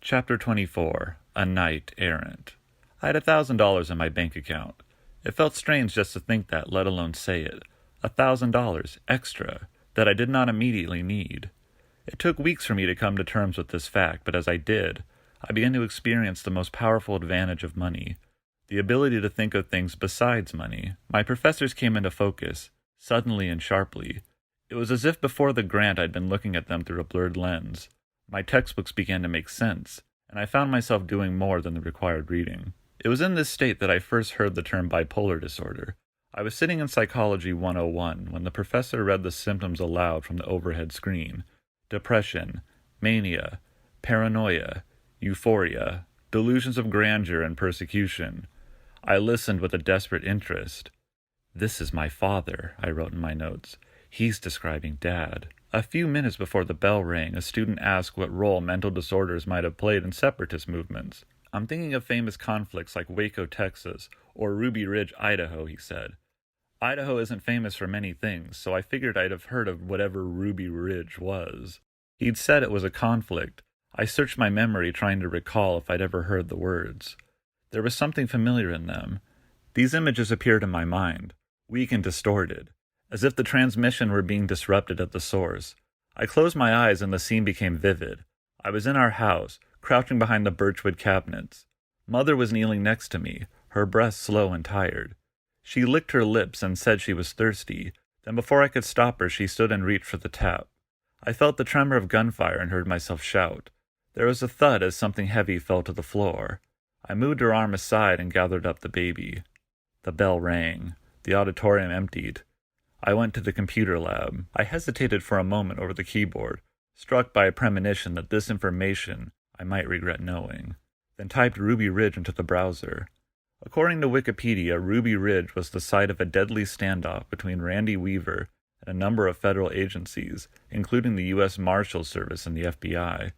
Chapter 24. A Knight Errant. I had $1,000 in my bank account. It felt strange just to think that, let alone say it. $1,000 extra that I did not immediately need. It took weeks for me to come to terms with this fact, but as I did, I began to experience the most powerful advantage of money, the ability to think of things besides money. My professors came into focus, suddenly and sharply. It was as if before the grant I'd been looking at them through a blurred lens. My textbooks began to make sense, and I found myself doing more than the required reading. It was in this state that I first heard the term bipolar disorder. I was sitting in Psychology 101 when the professor read the symptoms aloud from the overhead screen. Depression, mania, paranoia, euphoria, delusions of grandeur and persecution. I listened with a desperate interest. "This is my father," I wrote in my notes. "He's describing Dad." A few minutes before the bell rang, a student asked what role mental disorders might have played in separatist movements. "I'm thinking of famous conflicts like Waco, Texas, or Ruby Ridge, Idaho," he said. "Idaho isn't famous for many things, so I figured I'd have heard of whatever Ruby Ridge was." He'd said it was a conflict. I searched my memory trying to recall if I'd ever heard the words. There was something familiar in them. These images appeared in my mind, weak and distorted, as if the transmission were being disrupted at the source. I closed my eyes and the scene became vivid. I was in our house, crouching behind the birchwood cabinets. Mother was kneeling next to me, her breath slow and tired. She licked her lips and said she was thirsty. Then before I could stop her, she stood and reached for the tap. I felt the tremor of gunfire and heard myself shout. There was a thud as something heavy fell to the floor. I moved her arm aside and gathered up the baby. The bell rang. The auditorium emptied. I went to the computer lab. I hesitated for a moment over the keyboard, struck by a premonition that this information I might regret knowing, then typed Ruby Ridge into the browser. According to Wikipedia, Ruby Ridge was the site of a deadly standoff between Randy Weaver and a number of federal agencies, including the U.S. Marshals Service and the FBI.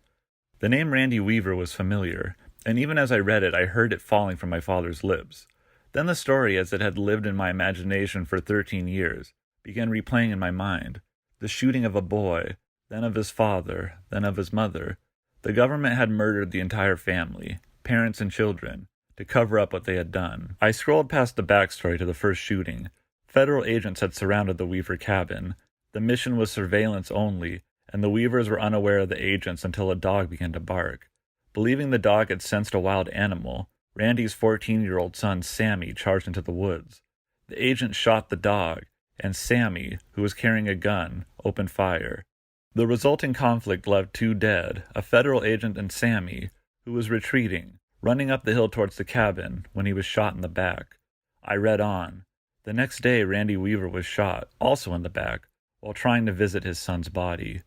The name Randy Weaver was familiar, and even as I read it, I heard it falling from my father's lips. Then the story, as it had lived in my imagination for 13 years, began replaying in my mind. The shooting of a boy, then of his father, then of his mother. The government had murdered the entire family, parents and children, to cover up what they had done. I scrolled past the backstory to the first shooting. Federal agents had surrounded the Weaver cabin. The mission was surveillance only, and the Weavers were unaware of the agents until a dog began to bark. Believing the dog had sensed a wild animal, Randy's 14-year-old son Sammy charged into the woods. The agent shot the dog, and Sammy, who was carrying a gun, opened fire. The resulting conflict left 2 dead, a federal agent and Sammy, who was retreating, running up the hill towards the cabin when he was shot in the back. I read on. The next day, Randy Weaver was shot, also in the back, while trying to visit his son's body.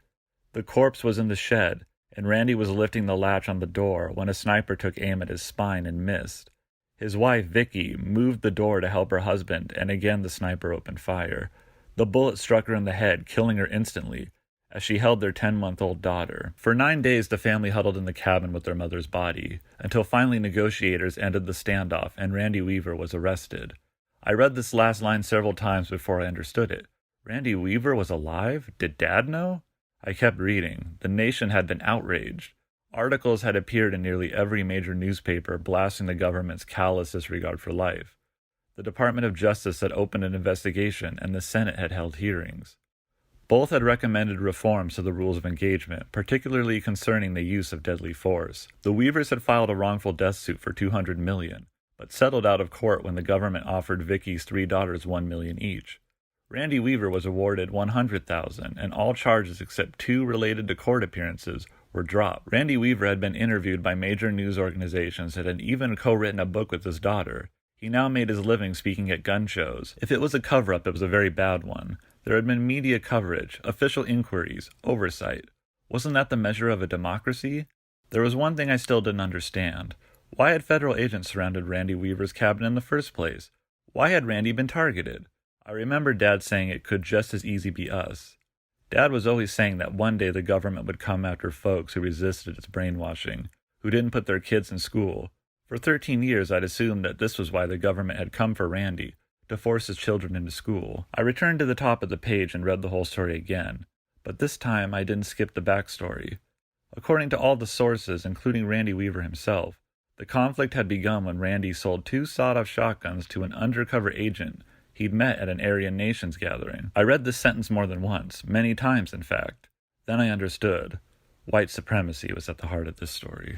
The corpse was in the shed, and Randy was lifting the latch on the door when a sniper took aim at his spine and missed. His wife, Vicky, moved the door to help her husband, and again the sniper opened fire. The bullet struck her in the head, killing her instantly, as she held their 10-month-old daughter. For 9 days, the family huddled in the cabin with their mother's body, until finally negotiators ended the standoff and Randy Weaver was arrested. I read this last line several times before I understood it. Randy Weaver was alive? Did Dad know? I kept reading. The nation had been outraged. Articles had appeared in nearly every major newspaper blasting the government's callous disregard for life. The Department of Justice had opened an investigation, and the Senate had held hearings. Both had recommended reforms to the rules of engagement, particularly concerning the use of deadly force. The Weavers had filed a wrongful death suit for $200 million, but settled out of court when the government offered Vicky's 3 daughters $1 million each. Randy Weaver was awarded $100,000, and all charges except 2 related to court appearances were dropped. Randy Weaver had been interviewed by major news organizations and had even co-written a book with his daughter. He now made his living speaking at gun shows. If it was a cover-up, it was a very bad one. There had been media coverage, official inquiries, oversight. Wasn't that the measure of a democracy? There was one thing I still didn't understand. Why had federal agents surrounded Randy Weaver's cabin in the first place? Why had Randy been targeted? I remember Dad saying it could just as easy be us. Dad was always saying that one day the government would come after folks who resisted its brainwashing, who didn't put their kids in school. For 13 years I'd assumed that this was why the government had come for Randy, to force his children into school. I returned to the top of the page and read the whole story again, but this time I didn't skip the backstory. According to all the sources, including Randy Weaver himself, the conflict had begun when Randy sold 2 sawed-off shotguns to an undercover agent he'd met at an Aryan Nations gathering. I read this sentence more than once, many times in fact. Then I understood. White supremacy was at the heart of this story.